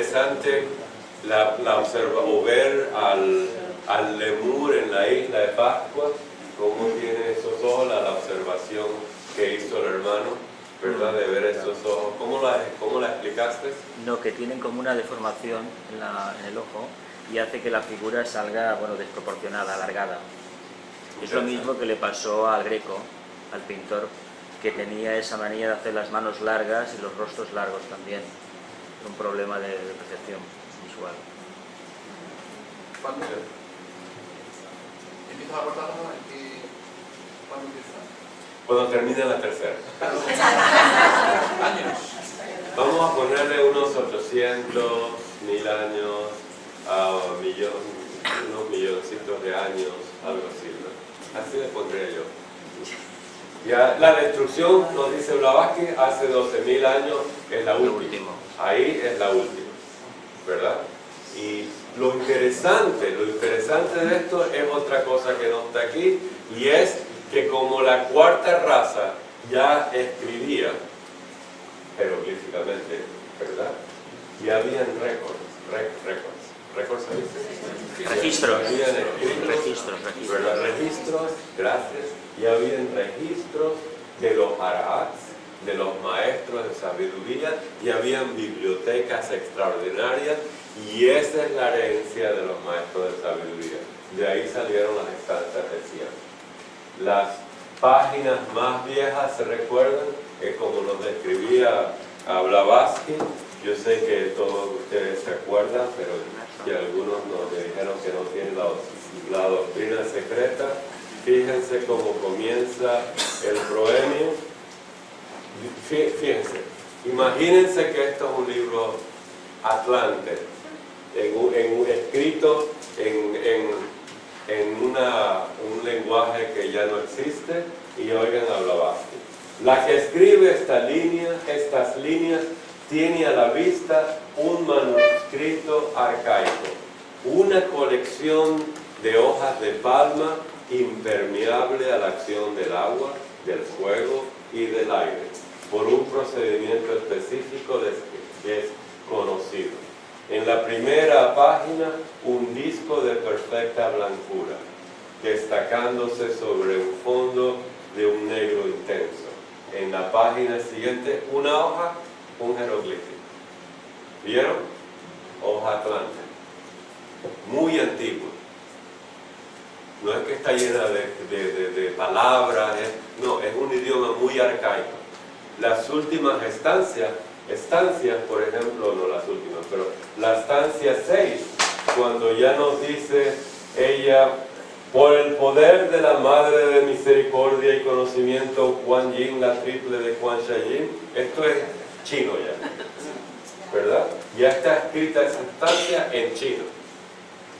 interesante o ver al lemur en la isla de Pascua, cómo tiene esos ojos, la observación que hizo el hermano, ¿verdad? De ver esos ojos. ¿Cómo la explicaste? No, que tienen como una deformación en el ojo y hace que la figura salga, bueno, desproporcionada, alargada. Es lo mismo que le pasó al Greco, al pintor, que tenía esa manía de hacer las manos largas y los rostros largos también. Un problema de percepción visual. ¿Cuándo empieza a cortar? ¿Cuándo empieza? Cuando termine la tercera. Años. Vamos a ponerle unos 800, 1000 años, a unos milloncitos de años, algo así, ¿no? Así le pondría yo. Ya la destrucción, nos dice Blavatsky, hace 12.000 años es la última. Ahí es la última, ¿verdad? Y lo interesante de esto es otra cosa que no está aquí, y es que como la cuarta raza ya escribía jeroglíficamente, ¿verdad? Y habían récords, ¿se dice? Registros. Habían escritos, Registros. ¿verdad? Registros, gracias. Y habían registros de los arahats, de los maestros de sabiduría, y habían bibliotecas extraordinarias, y esa es la herencia de los maestros de sabiduría. De ahí salieron las estancias de Cian. Las páginas más viejas, ¿se recuerdan? Es como nos describía a Blavatsky. Yo sé que todos ustedes se acuerdan, pero que algunos nos dijeron que no tienen la doctrina secreta. Fíjense cómo comienza el proemio. Fíjense, imagínense que esto es un libro atlante, escrito en un lenguaje que ya no existe, y oigan a Blavatsky. La que escribe estas líneas tiene a la vista un manuscrito arcaico, una colección de hojas de palma impermeable a la acción del agua, del fuego y del aire, por un procedimiento específico desconocido. En la primera página, un disco de perfecta blancura, destacándose sobre un fondo de un negro intenso. En la página siguiente, una hoja, un jeroglífico. ¿Vieron? Hoja atlante. Muy antigua. No es que está llena de palabras, no, es un idioma muy arcaico. Las últimas estancias, por ejemplo, no las últimas, pero la estancia 6, cuando ya nos dice ella, por el poder de la Madre de Misericordia y Conocimiento, Kuan Yin, la triple de Kuan Sha Yin, esto es chino ya, ¿verdad? Ya está escrita esa estancia en chino.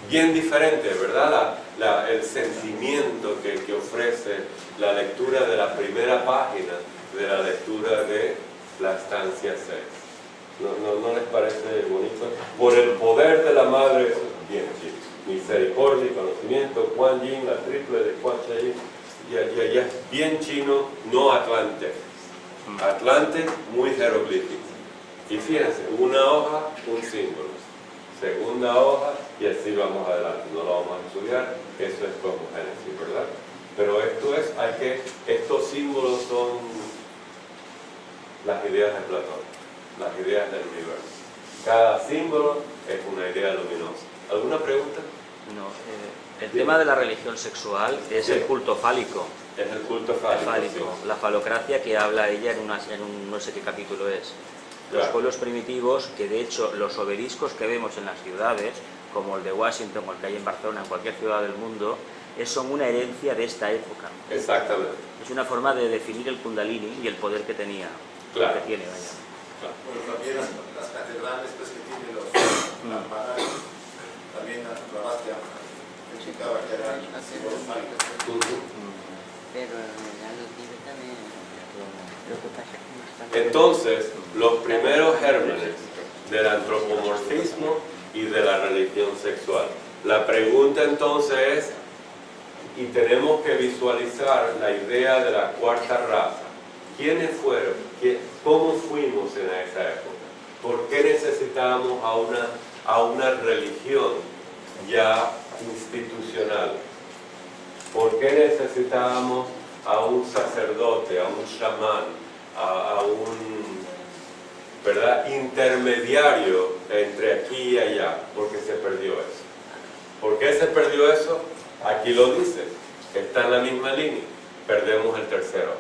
Bien diferente, ¿verdad? El sentimiento que ofrece la lectura de la primera página de la lectura de la estancia 6. ¿No les parece bonito? Por el poder de la Madre, bien, sí, misericordia y conocimiento, Kuan Yin, la triple de Kuan Sha Yin, ya es bien chino, no atlante. Atlante, muy jeroglífico. Y fíjense, una hoja, un símbolo. Segunda hoja, y así vamos adelante. No lo vamos a estudiar, eso es como Génesis, ¿verdad? Pero estos símbolos son las ideas de Platón, las ideas del universo. Cada símbolo es una idea luminosa. ¿Alguna pregunta? No, el tema de la religión sexual es el culto fálico. Es el culto fálico. Sí. La falocracia que habla ella en un no sé qué capítulo es. Los pueblos primitivos, que de hecho los obeliscos que vemos en las ciudades, como el de Washington o el que hay en Barcelona, en cualquier ciudad del mundo, son una herencia de esta época. Exactamente. Es una forma de definir el Kundalini y el poder que tenía, claro. Que tiene, vaya. Claro. Bueno, también las catedrales pues, que tienen los lamparas, también la Blavatsky explicaba que eran símbolos fálicos. Pero ya los libros también, lo que pasa es que no están... Entonces, los primeros gérmenes del antropomorfismo y de la religión sexual. La pregunta entonces es, y tenemos que visualizar la idea de la cuarta raza. ¿Quiénes fueron? ¿Cómo fuimos en esa época? ¿Por qué necesitábamos a una religión ya institucional? ¿Por qué necesitábamos a un sacerdote, a un chamán, a un, ¿verdad?, intermediario entre aquí y allá? Porque se perdió eso. ¿Por qué se perdió eso? Aquí lo dice, está en la misma línea. Perdemos el tercer ojo.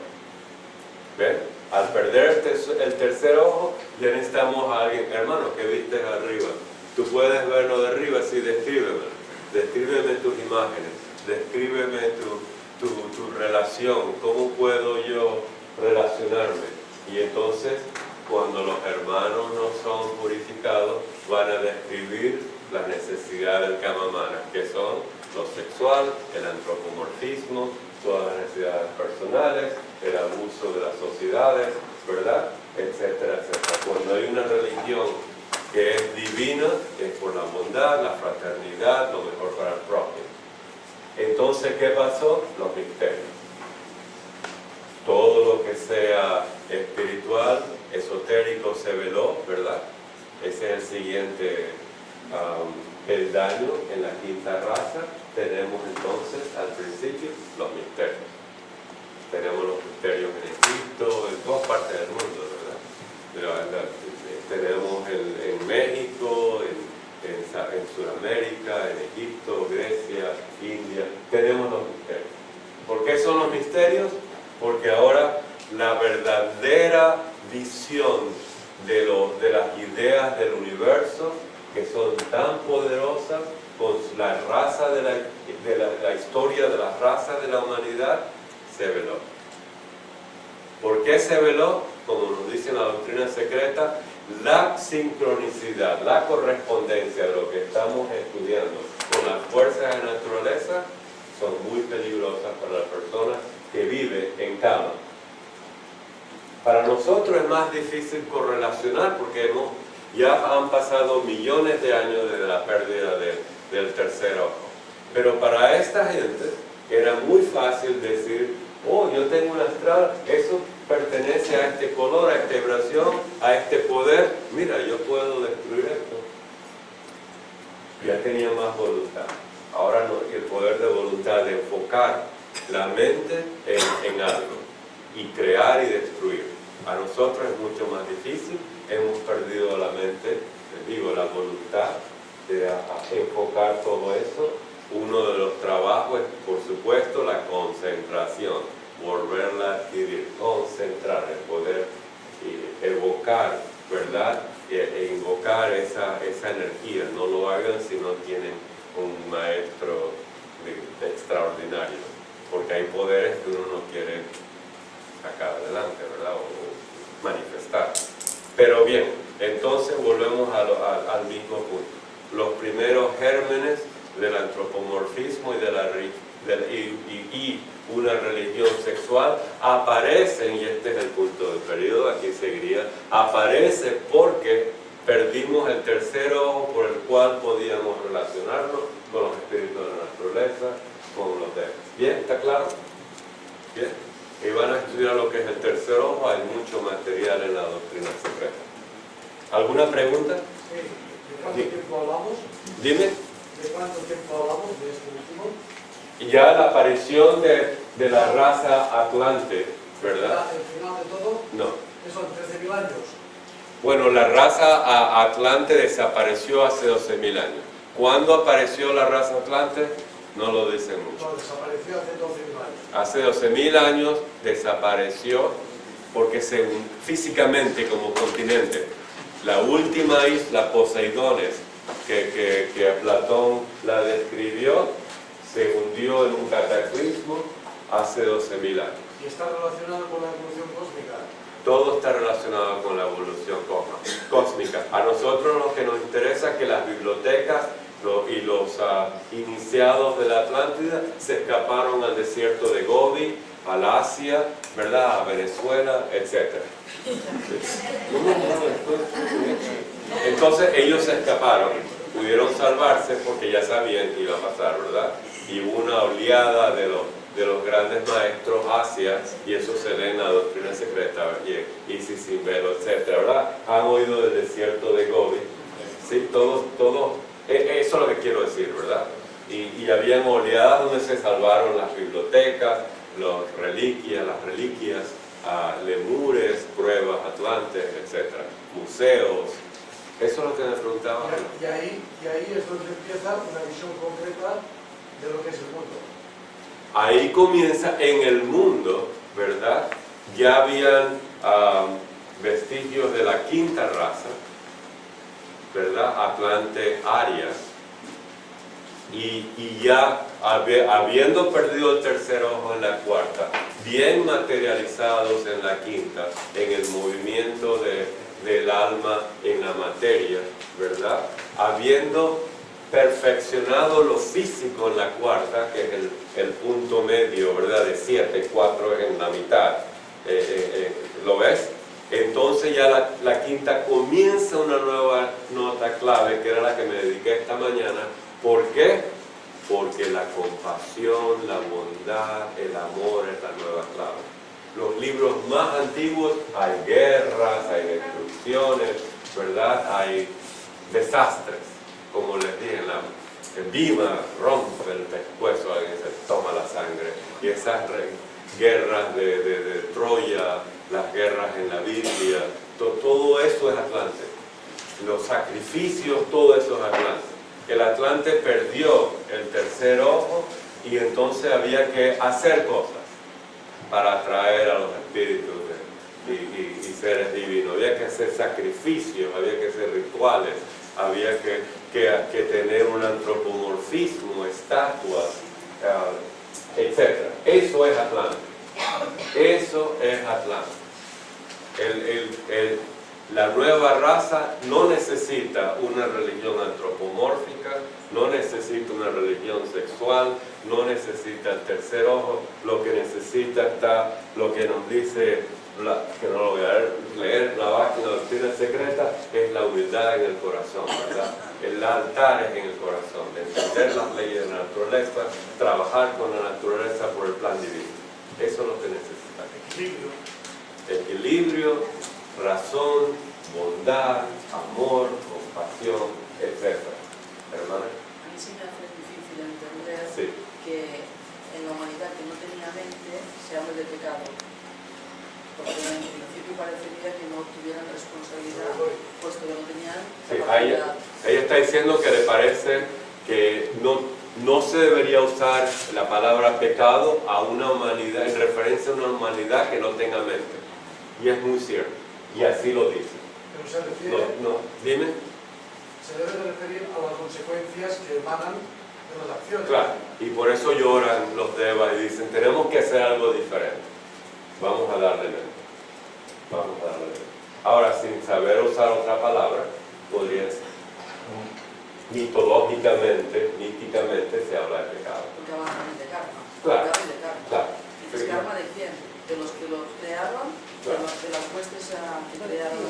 ¿Ven? Al perder el tercer ojo, ya necesitamos a alguien. Hermano, ¿qué viste arriba? Tú puedes verlo de arriba, sí, descríbeme. Descríbeme tus imágenes, descríbeme tu relación, cómo puedo yo relacionarme. Y entonces, cuando los hermanos no son purificados, van a describir las necesidades del Kamamana, que son lo sexual, el antropomorfismo, todas las necesidades personales, el abuso de las sociedades, ¿verdad?, etcétera, etcétera. Cuando hay una religión que es divina, es por la bondad, la fraternidad, lo mejor para el prójimo. Entonces, ¿qué pasó? Los misterios. Todo lo que sea espiritual, esotérico, se veló, ¿verdad? Ese es el siguiente peldaño en la quinta raza. Tenemos entonces, al principio, los misterios. Tenemos los misterios en Egipto, en todas partes del mundo, ¿verdad? Tenemos en México, en Sudamérica, en Egipto, Grecia, India. Tenemos los misterios. ¿Por qué son los misterios? Porque ahora la verdadera visión de las ideas del universo, que son tan poderosas, con la raza de la historia de las razas de la humanidad, se veló. ¿Por qué se veló? Como nos dice la doctrina secreta, la sincronicidad, la correspondencia de lo que estamos estudiando con las fuerzas de la naturaleza son muy peligrosas para la persona que vive en cama. Para nosotros es más difícil correlacionar porque ya han pasado millones de años desde la pérdida del tercer ojo. Pero para esta gente era muy fácil decir, oh, yo tengo un astral, eso pertenece a este color, a esta vibración, a este poder. Mira, yo puedo destruir esto. Ya tenía más voluntad. Ahora no, el poder de voluntad de enfocar la mente en algo y crear y destruir. A nosotros es mucho más difícil. Hemos perdido la mente, la voluntad de enfocar todo eso. Uno de los trabajos es, por supuesto, la concentración, volverla a adquirir, concentrar, el poder evocar, ¿verdad?, e invocar esa energía. No lo hagan si no tienen un maestro extraordinario, porque hay poderes que uno no quiere sacar adelante, ¿verdad?, o manifestar. Pero bien, entonces volvemos al mismo punto. Los primeros gérmenes del antropomorfismo y una religión sexual aparecen, y este es el punto del periodo, aquí seguiría, aparece porque perdimos el tercer ojo por el cual podíamos relacionarnos con los espíritus de la naturaleza, con los dedos. ¿Bien? ¿Está claro? ¿Bien? Y van a estudiar lo que es el tercer ojo, hay mucho material en la doctrina secreta. ¿Alguna pregunta? Sí. ¿De cuánto tiempo hablamos? Dime. ¿De cuánto tiempo hablamos de este último? Y ya la aparición de la raza Atlante, ¿verdad? ¿El final de todo? No. ¿Que son 13.000 años? Bueno, la raza Atlante desapareció hace 12.000 años. ¿Cuándo apareció la raza Atlante? No lo dicen mucho. No, desapareció hace 12.000 años. Hace 12.000 años desapareció porque físicamente como continente, la última isla, Poseidones, que Platón la describió, se hundió en un cataclismo hace 12.000 años. ¿Y está relacionado con la evolución cósmica? Todo está relacionado con la evolución cósmica. A nosotros lo que nos interesa es que las bibliotecas y los iniciados de la Atlántida se escaparon al desierto de Gobi, al Asia, ¿verdad?, a Venezuela, etc. Entonces ellos se escaparon, pudieron salvarse porque ya sabían que iba a pasar, ¿verdad? Y hubo una oleada de los de los grandes maestros hacia, y eso se lee en la doctrina secreta, Isis sin velo, etc. ¿Verdad? Han oído del desierto de Gobi. Sí, todo, eso es lo que quiero decir, ¿verdad? Y habían oleadas donde se salvaron las bibliotecas, las reliquias, lemures, pruebas, atlantes, etc. Museos. Eso es lo que me preguntaba. Y ahí es donde empieza una visión concreta de lo que es el mundo. Ahí comienza en el mundo, ¿verdad? Ya habían vestigios de la quinta raza, ¿verdad? Atlante, Arias. Y ya habiendo perdido el tercer ojo en la cuarta, bien materializados en la quinta, en el movimiento del alma en la materia, ¿verdad? Habiendo perfeccionado lo físico en la cuarta, que es el punto medio, ¿verdad? De 7, 4 en la mitad, ¿lo ves? Entonces ya la quinta comienza una nueva nota clave, que era la que me dediqué esta mañana. ¿Por qué? Porque la compasión, la bondad, el amor es la nueva clave. Los libros más antiguos hay guerras, hay destrucciones, ¿verdad? Hay desastres, como les dije, el Bhima rompe el pescuezo, alguien se toma la sangre, y esas guerras de Troya, las guerras en la Biblia, todo eso es Atlante. Los sacrificios, todo eso es Atlante. El Atlante perdió el tercer ojo y entonces había que hacer cosas para atraer a los espíritus y seres divinos. Había que hacer sacrificios, había que hacer rituales, había que tener un antropomorfismo, estatuas, etc. Eso es Atlante. Eso es Atlante. La nueva raza no necesita una religión antropomórfica, no necesita una religión sexual, no necesita el tercer ojo. Lo que necesita está lo que nos dice, que no lo voy a leer, la doctrina secreta, es la humildad en el corazón, ¿verdad? El altar es en el corazón, de entender las leyes de la naturaleza, trabajar con la naturaleza por el plan divino. Eso es lo que necesita. Equilibrio, razón, bondad, amor, compasión, etc. ¿Hermana? A mí sí me hace difícil entender que en la humanidad que no tenía mente se hable de pecado. Porque en principio parecería que no tuvieran responsabilidad, puesto que no tenían capacidad. Ella está diciendo que le parece que no se debería usar la palabra pecado a una humanidad, en referencia a una humanidad que no tenga mente. Y es muy cierto. Y así lo dice. Pero se refiere, dime. se debe de referir a las consecuencias que emanan de las acciones. Claro, y por eso lloran los devas y dicen, tenemos que hacer algo diferente. Vamos a darle mente. Vamos a darle mente. Ahora, sin saber usar otra palabra, podría ser. Mitológicamente, místicamente se habla de pecado. Porque hablan de karma. Claro, Hablan de karma. claro. ¿Es karma de quién? ¿De los que los crearon? Claro. ¿De las huestes que crearon,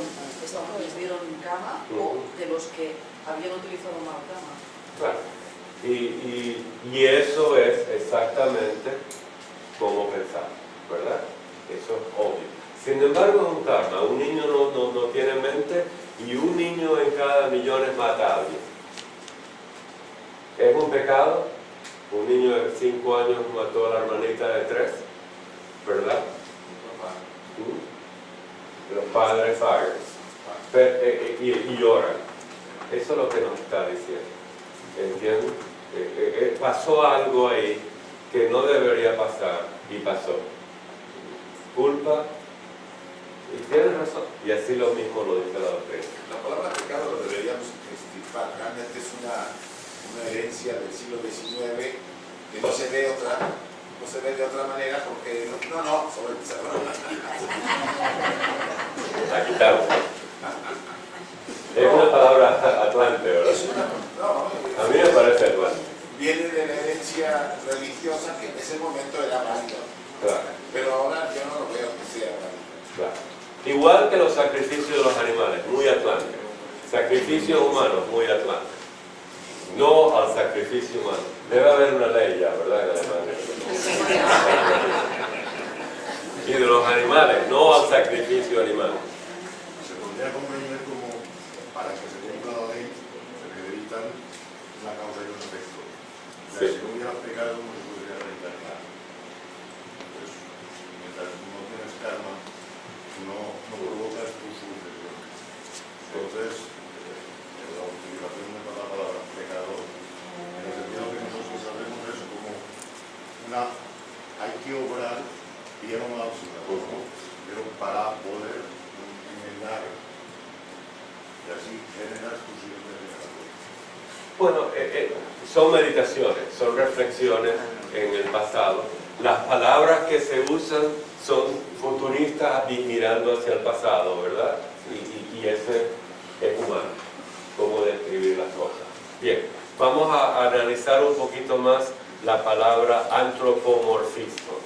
les dieron cama? ¿O de los que habían utilizado mal cama? Claro. Y eso es exactamente como pensar, ¿verdad? Eso es obvio. Sin embargo, es un karma. Un niño no tiene mente y un niño en cada millones mata a alguien. ¿Es un pecado? Un niño de 5 años mató a la hermanita de 3, ¿verdad? Los padres pagan y lloran. Eso es lo que nos está diciendo. ¿Entienden? Pasó algo ahí que no debería pasar y pasó. Culpa, y tienes razón. Y así lo mismo lo dice la doctrina. La palabra pecado lo deberíamos extirpar. Realmente es una herencia del siglo XIX que no se ve de otra manera porque sobre el cerro. La quitamos. Es una palabra atlante, ¿verdad? A mí me parece atlante. Viene de la herencia religiosa que en ese momento era válido. Claro. Pero ahora yo no lo veo que sea válido. Claro. Igual que los sacrificios de los animales, muy atlante. Sacrificios humanos, muy atlante. No al sacrificio humano. Debe haber una ley ya, ¿verdad? En Alemania. Y de los animales, no al sacrificio animal. Se podría comprender como para que se cumpla la ley se necesitan una causa y un efecto. O sea, Sí. si no hubiera pecado no se podría reencarnar. Pues, mientras no tienes karma, no provocas tu sucesión. Entonces, la utilización de la palabra pecador, en el sentido que nosotros sabemos es como hay que obrar bien o mal, pero para poder enmendar y así generar tu siguiente pecado. Bueno, son meditaciones, son reflexiones en el pasado. Las palabras que se usan son futuristas y mirando hacia el pasado, ¿verdad? Y ese es humano, cómo describir las cosas. Bien, vamos a analizar un poquito más la palabra antropomorfismo,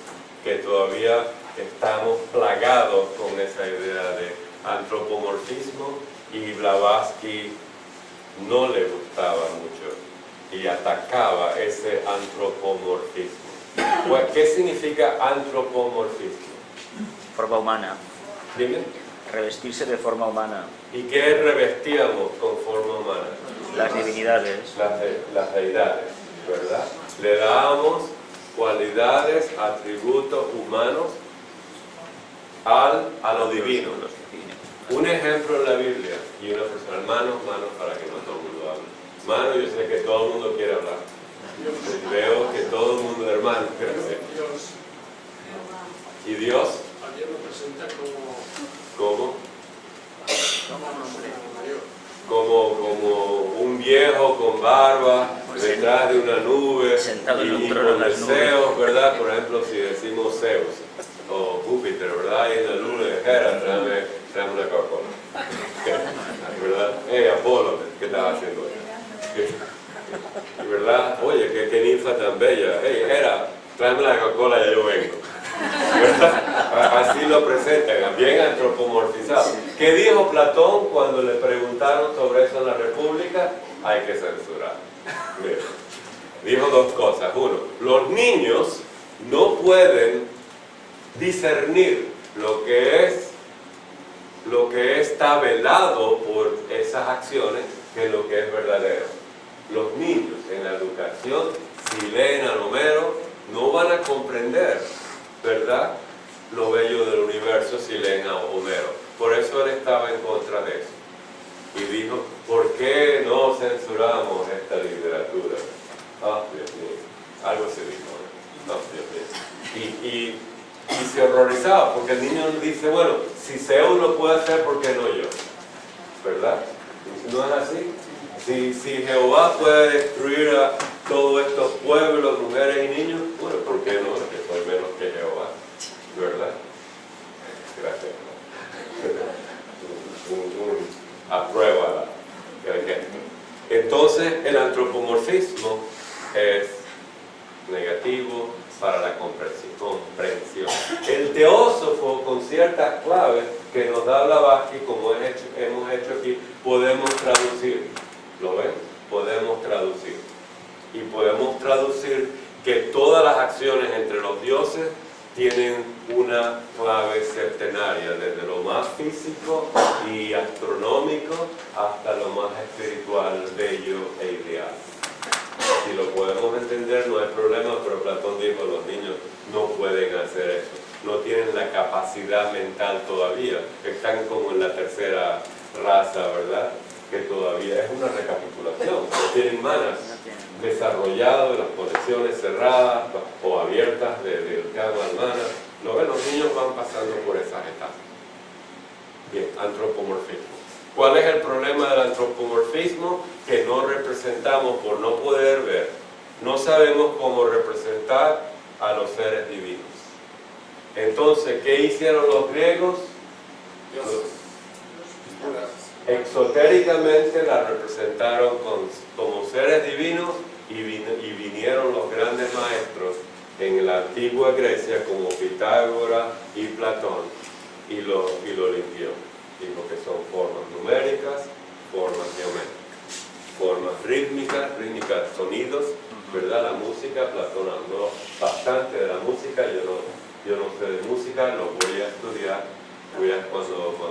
que todavía estamos plagados con esa idea de antropomorfismo, y Blavatsky no le gustaba mucho y atacaba ese antropomorfismo. Pues, ¿qué significa antropomorfismo? Forma humana. Dime. Revestirse de forma humana. ¿Y qué revestíamos con forma humana? Las divinidades. Las deidades, ¿verdad? Le dábamos cualidades, atributos humanos a lo divino. Un ejemplo en la Biblia, y una persona, manos, para que no todo el mundo hable. Mano, yo sé que todo el mundo quiere hablar. Veo que todo el mundo, hermano, gracias. ¿Y Dios? A Dios lo presenta ¿Cómo? como un hombre mayor. Como un viejo con barba, detrás de una nube, Sentado en un y trono en con las deseos, ¿verdad? Por ejemplo, si decimos Zeus o Júpiter, ¿verdad? Y en la luna de Hera, tráeme una Coca-Cola. ¿Verdad? Apolo, ¿qué estás haciendo? Y ¿verdad? Oye, qué ninfa tan bella. Hera, tráeme la Coca-Cola, ya yo vengo. ¿Verdad? Así lo presentan, bien antropomorfizado. ¿Qué dijo Platón cuando le preguntaron sobre eso en la República? Hay que censurar. Mira, dijo dos cosas. Uno, los niños no pueden discernir lo que está velado por esas acciones que lo que es verdadero. Los niños en la educación, si leen a Homero, no van a comprender, ¿verdad?, lo bello del universo si leen a Homero. Por eso él estaba en contra de eso. Y dijo, ¿por qué no censuramos esta literatura? Dios mío, algo se dijo, ¿no? Dios mío. Y se horrorizaba, porque el niño dice, bueno, si Zeus lo puede hacer, ¿por qué no yo? ¿Verdad? ¿No es así? Si Jehová puede destruir a todos estos pueblos, mujeres y niños, bueno, ¿por qué no? Que soy menos que Jehová, ¿verdad? Gracias. Aprueba el gesto. Entonces, el antropomorfismo es negativo para la comprensión. El teósofo, con ciertas claves que nos da Blavatsky, como hemos hecho aquí, podemos traducir. ¿Lo ven? Podemos traducir. Y podemos traducir que todas las acciones entre los dioses tienen una clave centenaria, desde lo más físico y astronómico hasta lo más espiritual, bello e ideal. Si lo podemos entender no hay problema, pero Platón dijo, los niños no pueden hacer eso, no tienen la capacidad mental todavía, están como en la tercera raza, ¿verdad?, que todavía es una recapitulación, no tienen manas desarrollado, las conexiones cerradas o abiertas del karma humana. ¿No ven? Los niños van pasando por esas etapas. Bien, antropomorfismo. ¿Cuál es el problema del antropomorfismo? Que no representamos por no poder ver. No sabemos cómo representar a los seres divinos. Entonces, ¿qué hicieron los griegos? Exotéricamente la representaron como seres divinos y vinieron los grandes maestros en la antigua Grecia como Pitágoras y Platón y lo limpió. Dijo que son formas numéricas, formas geométricas. formas rítmicas, sonidos, ¿verdad? La música, Platón habló bastante de la música, yo no sé de música, lo voy a estudiar, cuando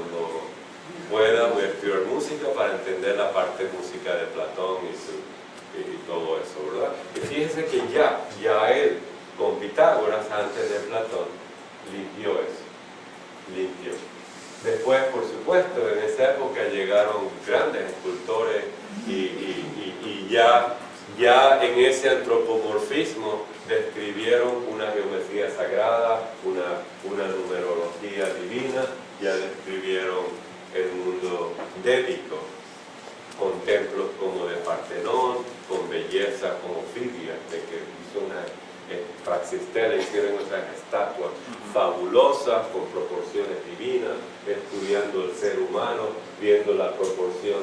pueda voy a estudiar música para entender la parte música de Platón y todo eso, ¿verdad? Y fíjense que ya él, con Pitágoras, antes de Platón, limpió eso, limpió. Después, por supuesto, en esa época llegaron grandes escultores y ya en ese antropomorfismo describieron una geometría sagrada, una numerología divina, ya describieron el mundo dédico, con templos como de Partenón, con belleza como Fidia, de que hizo una Praxistela, hicieron otras estatuas fabulosas, con proporciones divinas, estudiando el ser humano, viendo la proporción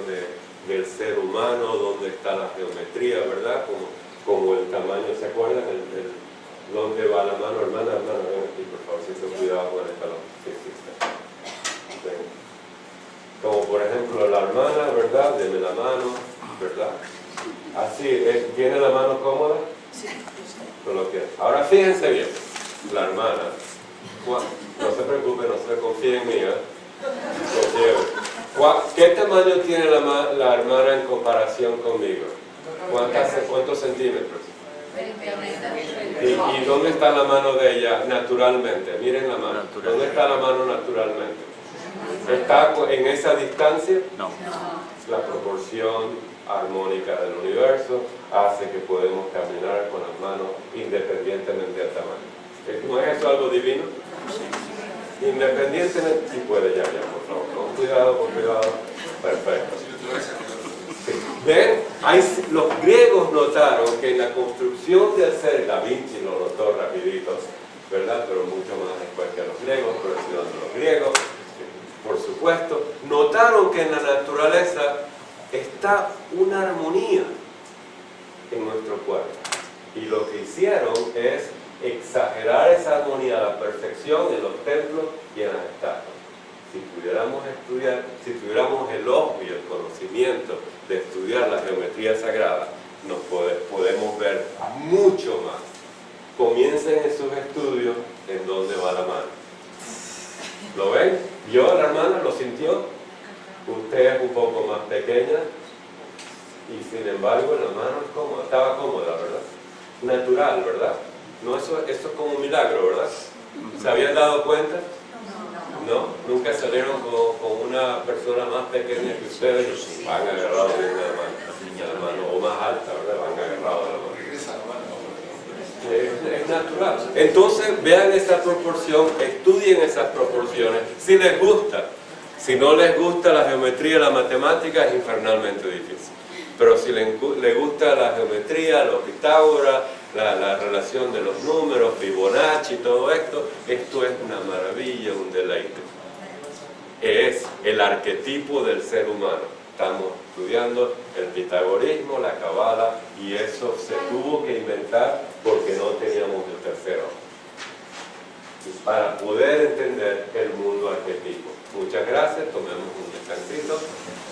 del ser humano, dónde está la geometría, ¿verdad? Como el tamaño, ¿se acuerdan? ¿Dónde va la mano? Hermana, ven aquí, por favor, si se cuidado con el talón. Sí, está. Como por ejemplo la hermana, ¿verdad? Deme la mano, ¿verdad? Así, ¿tiene la mano cómoda? Sí. Ahora fíjense bien, la hermana, no se preocupe, no se confíe en mí, ¿qué tamaño tiene la hermana en comparación conmigo? ¿Cuántos centímetros? ¿Y dónde está la mano de ella naturalmente? Miren la mano, ¿dónde está la mano naturalmente? ¿Está en esa distancia? No. La proporción armónica del universo hace que podemos caminar con las manos independientemente del tamaño. ¿No es eso algo divino? Independientemente, si puede ya, por favor. Con cuidado. Perfecto. Sí. ¿Ven? Los griegos notaron que en la construcción del ser, Da Vinci lo notó rapidito, ¿verdad? Pero mucho más después que los griegos, pero estudiando los griegos, por supuesto, notaron que en la naturaleza está una armonía en nuestro cuerpo. Y lo que hicieron es exagerar esa armonía a la perfección en los templos y en las estatuas. Si pudiéramos estudiar, si tuviéramos el ojo y el conocimiento de estudiar la geometría sagrada, podemos ver mucho más. Comiencen en sus estudios en dónde va la mano. ¿Lo ven? ¿Vio a la hermana? ¿Lo sintió? Usted es un poco más pequeña y sin embargo la mano es cómoda, estaba cómoda, ¿verdad? Natural, ¿verdad? No, eso es como un milagro, ¿verdad? ¿Se habían dado cuenta? ¿No? ¿Nunca salieron con una persona más pequeña que ustedes y van agarrados de la mano, o más alta, ¿verdad? Van agarrados de la mano. Es natural. Entonces vean esa proporción, estudien esas proporciones, si les gusta. Si no les gusta la geometría y la matemática es infernalmente difícil. Pero si les gusta la geometría, los Pitágoras, la relación de los números, Fibonacci, todo esto es una maravilla, un deleite. Es el arquetipo del ser humano. Estamos estudiando el pitagorismo, la cábala, y eso se tuvo que inventar porque no teníamos el tercer ojo. Para poder entender el mundo arquetipo. Muchas gracias, tomemos un descansito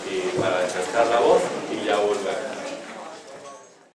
y para descansar la voz y ya volvemos.